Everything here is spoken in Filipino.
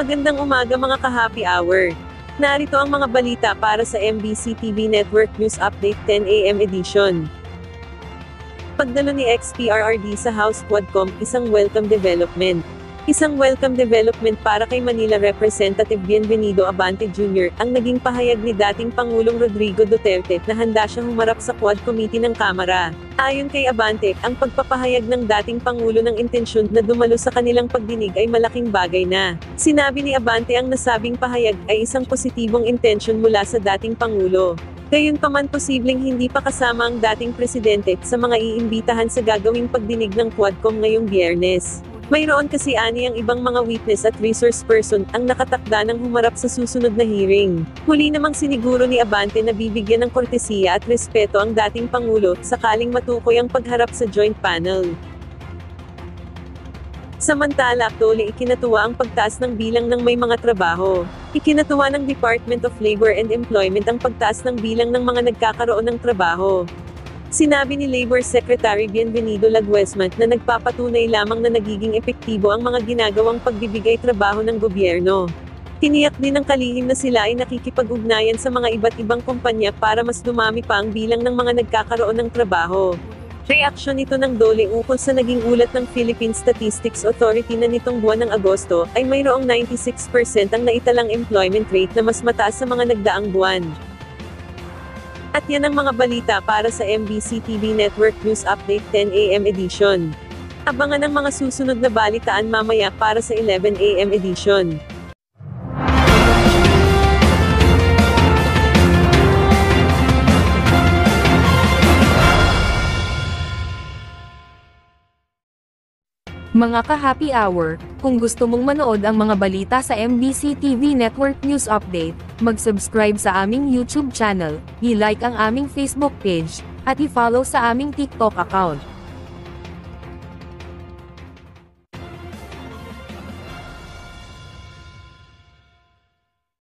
Magandang umaga mga ka-happy hour. Narito ang mga balita para sa MBC TV Network News Update 10 AM edition. Pagdalo ni XPRRD sa House Quadcom, isang welcome development. Isang welcome development para kay Manila Representative Bienvenido Abante Jr., ang naging pahayag ni dating Pangulong Rodrigo Duterte na handa siyang humarap sa Quad Committee ng Kamara. Ayon kay Abante, ang pagpapahayag ng dating Pangulo ng intensyon na dumalo sa kanilang pagdinig ay malaking bagay na. Sinabi ni Abante ang nasabing pahayag ay isang positibong intensyon mula sa dating Pangulo. Gayunpaman posibleng hindi pa kasama ang dating presidente sa mga iimbitahan sa gagawing pagdinig ng Quadcom ngayong Biyernes. Mayroon kasi ani ang ibang mga witness at resource person ang nakatakda ng humarap sa susunod na hearing. Huli namang siniguro ni Abante na bibigyan ng kortesiya at respeto ang dating Pangulo sakaling matukoy ang pagharap sa joint panel. Samantala, actually ikinatuwa ang pagtaas ng bilang ng may mga trabaho. Ikinatuwa ng Department of Labor and Employment ang pagtaas ng bilang ng mga nagkakaroon ng trabaho. Sinabi ni Labor Secretary Bienvenido Laguesman na nagpapatunay lamang na nagiging epektibo ang mga ginagawang pagbibigay trabaho ng gobyerno. Tiniyak din ng kalihim na sila ay nakikipag-ugnayan sa mga iba't ibang kumpanya para mas dumami pa ang bilang ng mga nagkakaroon ng trabaho. Reaksyon ito ng DOLE ukol sa naging ulat ng Philippine Statistics Authority na nitong buwan ng Agosto, ay mayroong 96% ang naitalang employment rate na mas mataas sa mga nagdaang buwan. At yan ang mga balita para sa MBC TV Network News Update 10 AM edition. Abangan ang mga susunod na balitaan mamaya para sa 11 AM edition. Mga ka-happy hour, kung gusto mong manood ang mga balita sa MBC TV Network News Update, mag-subscribe sa aming YouTube channel, i-like ang aming Facebook page, at i-follow sa aming TikTok account.